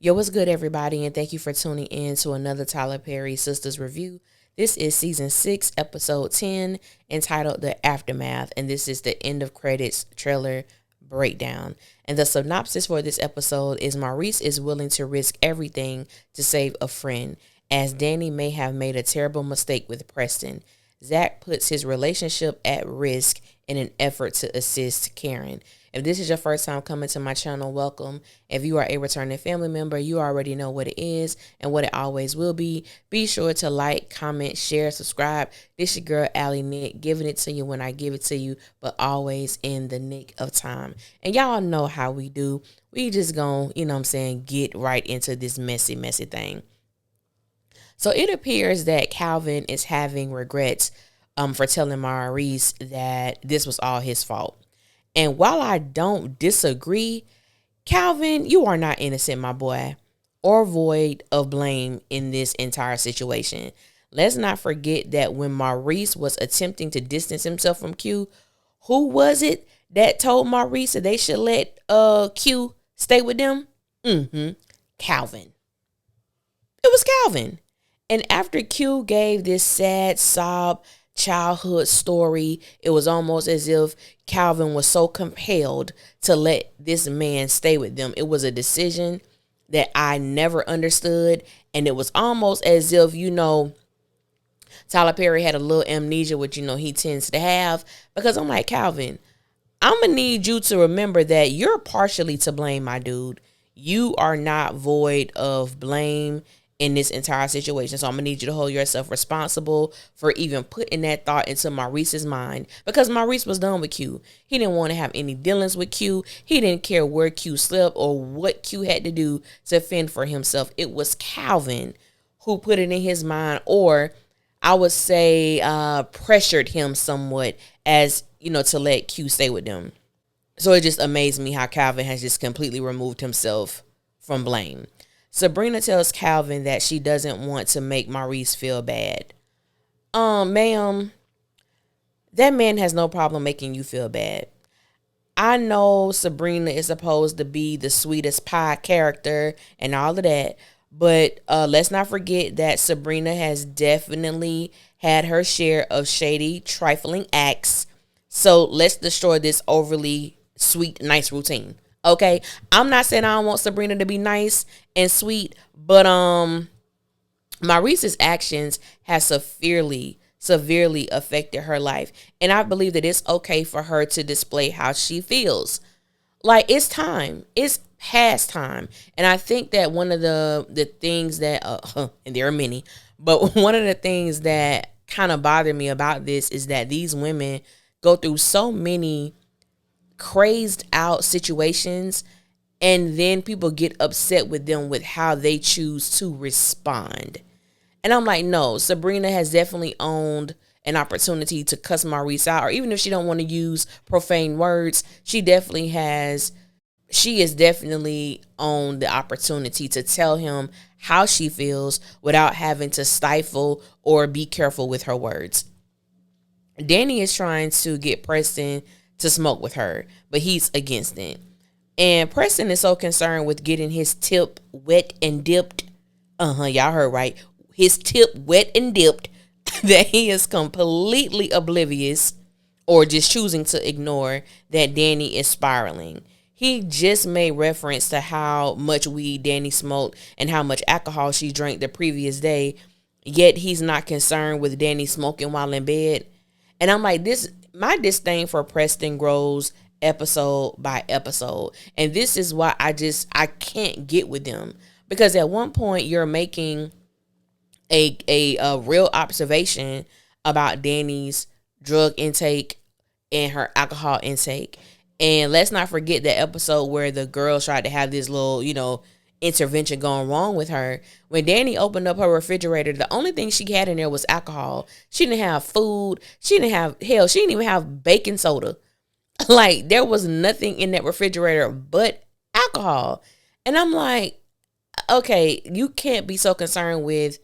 Yo, what's good, everybody, and thank you for tuning in to another Tyler Perry Sisters review. This is season 6, episode 10, entitled The Aftermath, and this is the end of credits trailer breakdown. And the synopsis for this episode is Maurice is willing to risk everything to save a friend, as Danny may have made a terrible mistake with Preston. Zach puts his relationship at risk in an effort to assist Karen. If this is your first time coming to my channel, welcome. If you are a returning family member, you already know what it is and what it always will be. Be sure to like, comment, share, subscribe. This your girl, Allie Nick, giving it to you when I give it to you, but always in the nick of time. And y'all know how we do. We just gonna, get right into this messy thing. So it appears that Calvin is having regrets for telling Maurice that this was all his fault. And while I don't disagree, Calvin, you are not innocent, my boy, or void of blame in this entire situation. Let's not forget that when Maurice was attempting to distance himself from Q, who was it that told Maurice that they should let Q stay with them? Calvin. It was Calvin. And after Q gave this sad sob childhood story, it was almost as if Calvin was so compelled to let this man stay with them. It was a decision that I never understood, and it was almost as if, Tyler Perry had a little amnesia, which, he tends to have, because I'm like, Calvin, I'm going to need you to remember that you're partially to blame, my dude. You are not void of blame in this entire situation. So I'm going to need you to hold yourself responsible for even putting that thought into Maurice's mind, because Maurice was done with Q. He didn't want to have any dealings with Q. He didn't care where Q slept or what Q had to do to fend for himself. It was Calvin who put it in his mind, or I would say pressured him somewhat as, to let Q stay with them. So it just amazed me how Calvin has just completely removed himself from blame. Sabrina tells Calvin that she doesn't want to make Maurice feel bad. Ma'am, that man has no problem making you feel bad. I know Sabrina is supposed to be the sweetest pie character and all of that, but let's not forget that Sabrina has definitely had her share of shady, trifling acts. So let's destroy this overly sweet, nice routine. Okay, I'm not saying I don't want Sabrina to be nice and sweet, but Maurice's actions has severely affected her life, and I believe that it's okay for her to display how she feels. Like, it's time. It's past time. And I think that one of the things that and there are many, but one of the things that kind of bothered me about this is that these women go through so many crazed out situations, and then people get upset with them with how they choose to respond. And I'm like, no, Sabrina has definitely owned an opportunity to cuss Maurice out, or even if she don't want to use profane words, she is definitely owned the opportunity to tell him how she feels without having to stifle or be careful with her words. Danny is trying to get Preston to smoke with her, but he's against it. And Preston is so concerned with getting his tip wet and dipped. Y'all heard right. His tip wet and dipped that he is completely oblivious, or just choosing to ignore, that Danny is spiraling. He just made reference to how much weed Danny smoked and how much alcohol she drank the previous day, yet he's not concerned with Danny smoking while in bed. And I'm like, my disdain for Preston grows episode by episode. And this is why I can't get with them. Because at one point you're making a real observation about Danny's drug intake and her alcohol intake. And let's not forget that episode where the girls tried to have this little, intervention going wrong with her. When Danny opened up her refrigerator, the only thing she had in there was alcohol. She didn't have food. She didn't even have baking soda. Like, there was nothing in that refrigerator but alcohol. And I'm like, okay, you can't be so concerned with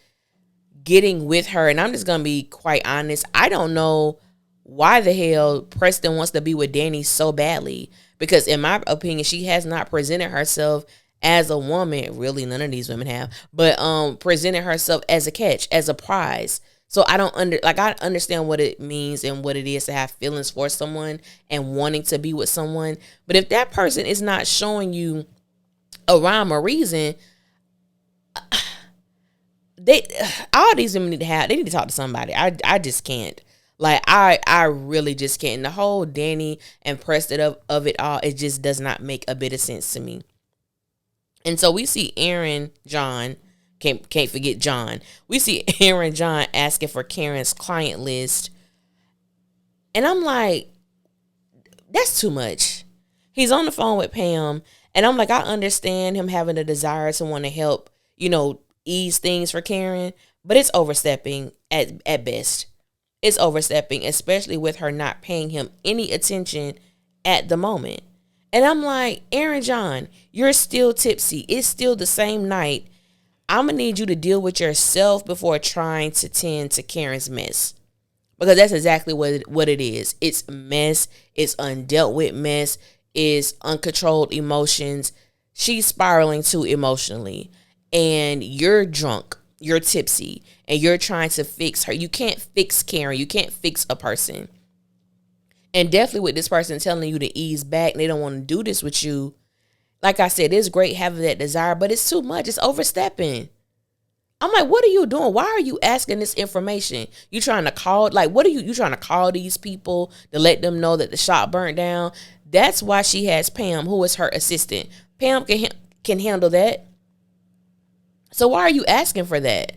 getting with her. And I'm just going to be quite honest. I don't know why the hell Preston wants to be with Danny so badly, because in my opinion, she has not presented herself as a woman. Really, none of these women have, but presented herself as a catch, as a prize. So I I understand what it means and what it is to have feelings for someone and wanting to be with someone. But if that person is not showing you a rhyme or reason, all these women they need to talk to somebody. I just can't. Like I really just can't. And the whole Danny and Preston of it all, it just does not make a bit of sense to me. And so we see Aaron John, can't forget John. We see Aaron John asking for Karen's client list. And I'm like, that's too much. He's on the phone with Pam, and I'm like, I understand him having a desire to want to help, ease things for Karen, but it's overstepping at best. It's overstepping, especially with her not paying him any attention at the moment. And I'm like, Aaron John, you're still tipsy. It's still the same night. I'm going to need you to deal with yourself before trying to tend to Karen's mess. Because that's exactly what it is. It's mess. It's undealt with mess. It's uncontrolled emotions. She's spiraling too emotionally. And you're drunk. You're tipsy. And you're trying to fix her. You can't fix Karen. You can't fix a person. And definitely with this person telling you to ease back and they don't want to do this with you. Like I said, it's great having that desire, but it's too much. It's overstepping. I'm like, what are you doing? Why are you asking this information? You trying to call, what are you trying to call these people to let them know that the shop burnt down? That's why she has Pam, who is her assistant. Pam can handle that. So why are you asking for that?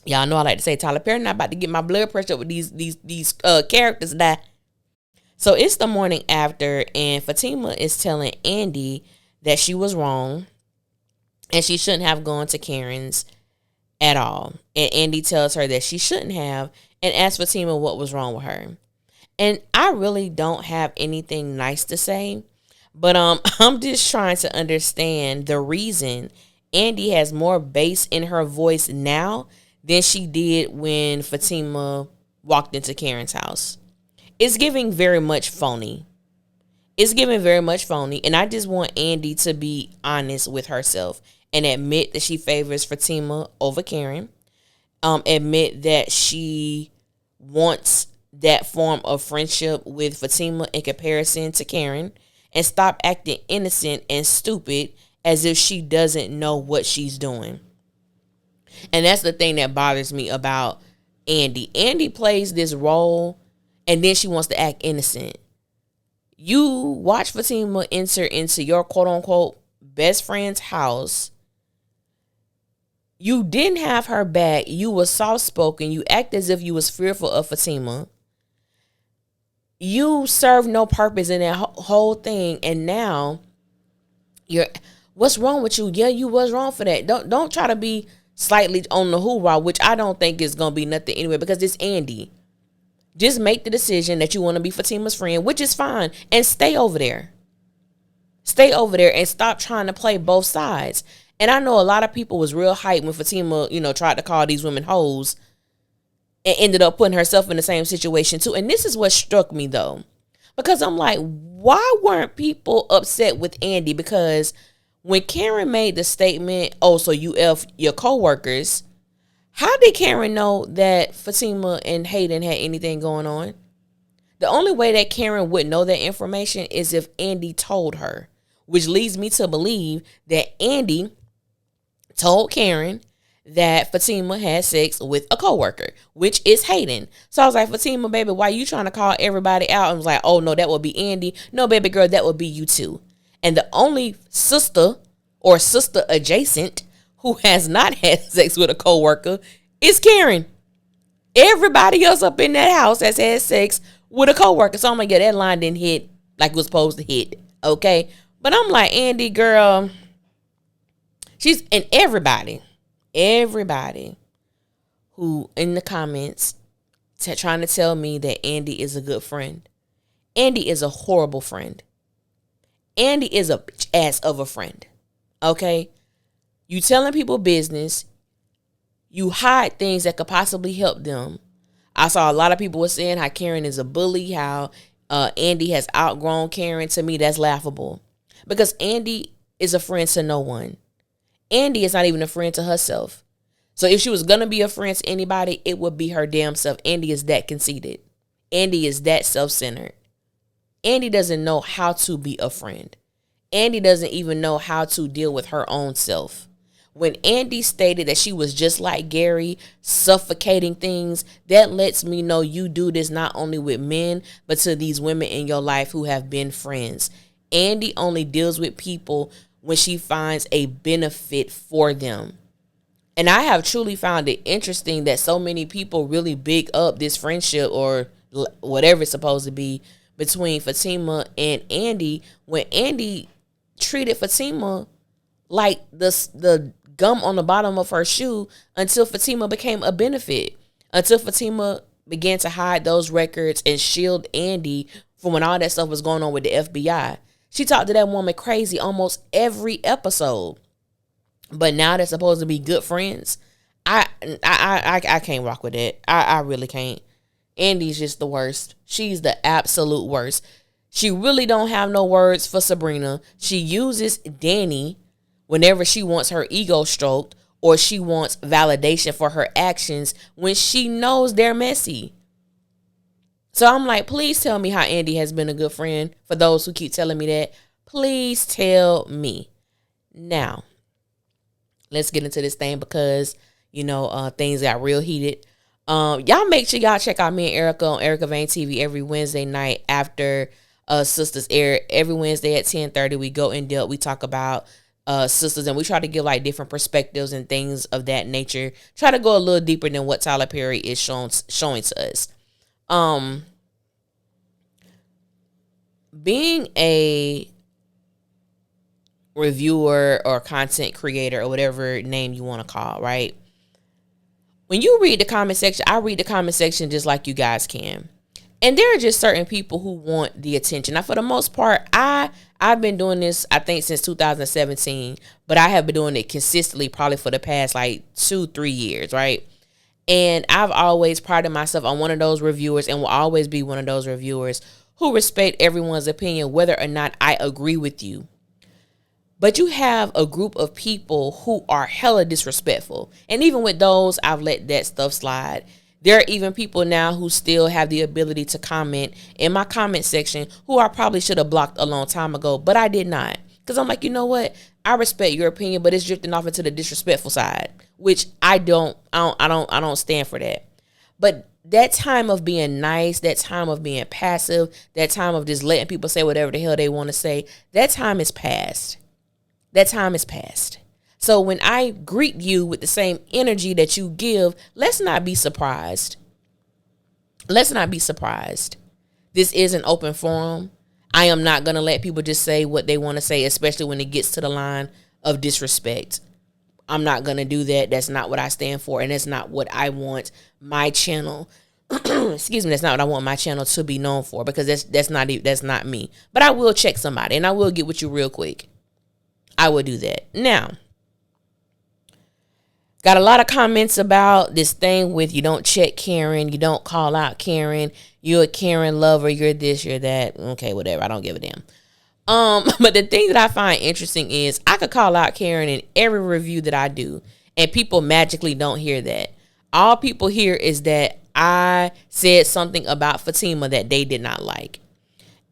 Y'all know I like to say Tyler Perry not about to get my blood pressure up with these characters die. So it's the morning after, and Fatima is telling Andy that she was wrong and she shouldn't have gone to Karen's at all. And Andy tells her that she shouldn't have and asks Fatima what was wrong with her. And I really don't have anything nice to say, but I'm just trying to understand the reason Andy has more bass in her voice now than she did when Fatima walked into Karen's house. It's giving very much phony. And I just want Andy to be honest with herself and admit that she favors Fatima over Karen. Admit that she wants that form of friendship with Fatima in comparison to Karen, and stop acting innocent and stupid as if she doesn't know what she's doing. And that's the thing that bothers me about Andy. Andy plays this role and then she wants to act innocent. You watch Fatima enter into your quote unquote best friend's house. You didn't have her back. You were soft spoken. You act as if you was fearful of Fatima. You served no purpose in that whole thing. And now what's wrong with you? Yeah, you was wrong for that. Don't try to be slightly on the hoorah, which I don't think is going to be nothing anyway, because it's Andy. Just make the decision that you want to be Fatima's friend, which is fine, and stay over there. Stay over there and stop trying to play both sides. And I know a lot of people was real hyped when Fatima, tried to call these women hoes and ended up putting herself in the same situation too. And this is what struck me though, because I'm like, why weren't people upset with Andy? Because when Karen made the statement, oh, so you F your coworkers, how did Karen know that Fatima and Hayden had anything going on? The only way that Karen would know that information is if Andy told her, which leads me to believe that Andy told Karen that Fatima had sex with a coworker, which is Hayden. So I was like, Fatima, baby, why you trying to call everybody out? I was like, oh, no, that would be Andy. No, baby girl, that would be you too. And the only sister or sister adjacent who has not had sex with a coworker is Karen. Everybody else up in that house has had sex with a coworker. So I'm like, yeah, that line didn't hit like it was supposed to hit. Okay. But I'm like, Andy, girl, and everybody who in the comments trying to tell me that Andy is a good friend. Andy is a horrible friend. Andy is a bitch ass of a friend. Okay. You telling people business. You hide things that could possibly help them. I saw a lot of people were saying how Karen is a bully, how Andy has outgrown Karen. To me, that's laughable because Andy is a friend to no one. Andy is not even a friend to herself. So if she was going to be a friend to anybody, it would be her damn self. Andy is that conceited. Andy is that self-centered. Andy doesn't know how to be a friend. Andy doesn't even know how to deal with her own self. When Andy stated that she was just like Gary, suffocating things, that lets me know you do this not only with men, but to these women in your life who have been friends. Andy only deals with people when she finds a benefit for them. And I have truly found it interesting that so many people really big up this friendship or whatever it's supposed to be between Fatima and Andy, when Andy treated Fatima like the gum on the bottom of her shoe until Fatima became a benefit, until Fatima began to hide those records and shield Andy from when all that stuff was going on with the FBI. She talked to that woman crazy almost every episode. But now they're supposed to be good friends. I can't rock with that. I really can't. Andy's just the worst. She's the absolute worst. She really don't have no words for Sabrina. She uses Danny whenever she wants her ego stroked or she wants validation for her actions when she knows they're messy. So I'm like, please tell me how Andy has been a good friend. For those who keep telling me that, please tell me. Now, let's get into this thing because, things got real heated. Y'all make sure y'all check out me and Erica on Erica Vane TV every Wednesday night after Sistas air. Every Wednesday at 10:30, we go in depth. We talk about Sistas, and we try to give like different perspectives and things of that nature. Try to go a little deeper than what Tyler Perry is showing to us. Being a reviewer or content creator or whatever name you want to call, right? When you read the comment section, I read the comment section just like you guys can. And there are just certain people who want the attention. Now, for the most part, I've been doing this, I think, since 2017, but I have been doing it consistently probably for the past like 2-3 years, right? And I've always prided myself on one of those reviewers and will always be one of those reviewers who respect everyone's opinion, whether or not I agree with you. But you have a group of people who are hella disrespectful. And even with those, I've let that stuff slide. There are even people now who still have the ability to comment in my comment section who I probably should have blocked a long time ago, but I did not. Because I'm like, you know what? I respect your opinion, but it's drifting off into the disrespectful side, which I don't stand for that. But that time of being nice, that time of being passive, that time of just letting people say whatever the hell they want to say, that time is past. That time is past. So when I greet you with the same energy that you give, let's not be surprised. Let's not be surprised. This is an open forum. I am not going to let people just say what they want to say, especially when it gets to the line of disrespect. I'm not going to do that. That's not what I stand for. And that's not what I want my channel. Excuse me. That's not what I want my channel to be known for, because that's not me. But I will check somebody and I will get with you real quick. I will do that. Now, got a lot of comments about this thing with you don't check Karen, you don't call out Karen, you're a Karen lover, you're this, you're that. Okay, whatever. I don't give a damn. But the thing that I find interesting is I could call out Karen in every review that I do, and people magically don't hear that. All people hear is that I said something about Fatima that they did not like.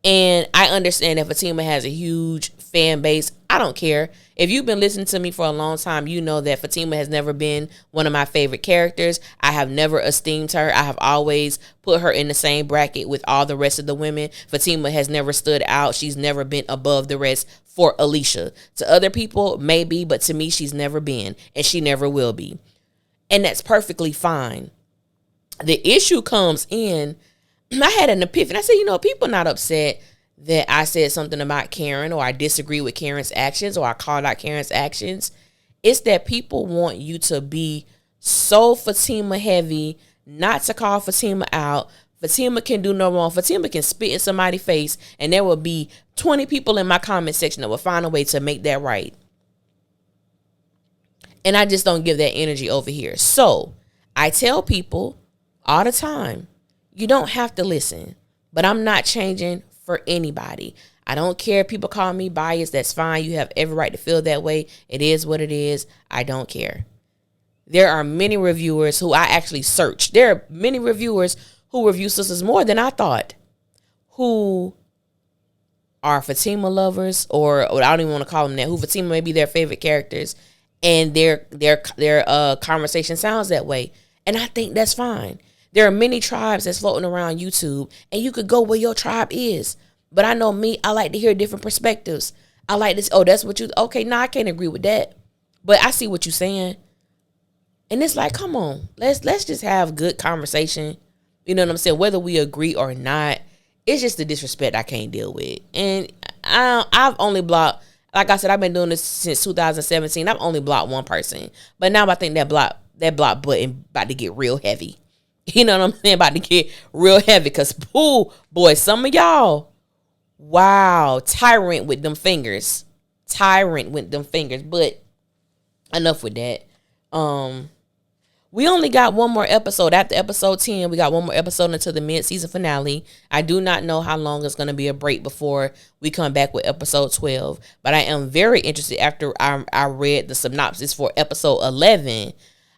And I understand that Fatima has a huge fan base. I don't care. If you've been listening to me for a long time, you know that Fatima has never been one of my favorite characters. I have never esteemed her. I have always put her in the same bracket with all the rest of the women. Fatima has never stood out. She's never been above the rest for Alicia. To other people, maybe, but to me, she's never been, and she never will be. And that's perfectly fine. The issue comes in, I had an epiphany. I said, people not upset that I said something about Karen, or I disagree with Karen's actions, or I called out Karen's actions. It's that people want you to be so Fatima heavy, not to call Fatima out. Fatima can do no wrong. Fatima can spit in somebody's face, and there will be 20 people in my comment section that will find a way to make that right. And I just don't give that energy over here. So I tell people all the time, you don't have to listen. But I'm not changing for anybody. I don't care if people call me biased. That's fine. You have every right to feel that way. It is what it is. I don't care. There are many reviewers who I actually searched. There are many reviewers who review Sistas more than I thought, who are Fatima lovers, or I don't even want to call them that, who Fatima may be their favorite characters, and their conversation sounds that way. And I think that's fine. There are many tribes that's floating around YouTube, and you could go where your tribe is. But I know me, I like to hear different perspectives. I like this, oh, that's what you, okay, nah, I can't agree with that. But I see what you're saying. And it's like, come on, let's just have good conversation. You know what I'm saying? Whether we agree or not, it's just the disrespect I can't deal with. And I've only blocked, like I said, I've been doing this since 2017. I've only blocked one person. But now I think that block button about to get real heavy. You know what I'm saying? About to get real heavy. Because, boy, some of y'all, wow, tyrant with them fingers. But enough with that. We only got one more episode. After episode 10, we got one more episode until the mid-season finale. I do not know how long it's going to be a break before we come back with episode 12. But I am very interested after I read the synopsis for episode 11.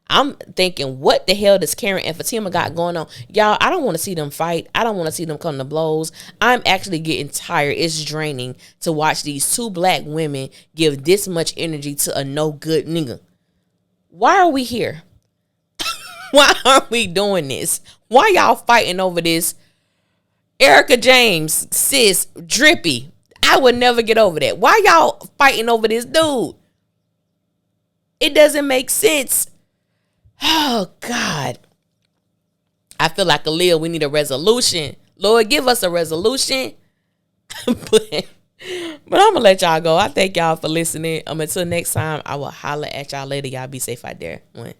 I'm thinking, what the hell does Karen and Fatima got going on? Y'all, I don't want to see them fight. I don't want to see them come to blows. I'm actually getting tired. It's draining to watch these two black women give this much energy to a no good nigga. Why are we here? Why are we doing this? Why y'all fighting over this? Erica James, sis, Drippy. I would never get over that. Why y'all fighting over this dude? It doesn't make sense. Oh, God. I feel like Aaliyah, we need a resolution. Lord, give us a resolution. but I'm going to let y'all go. I thank y'all for listening. Until next time, I will holler at y'all later. Y'all be safe out there. One.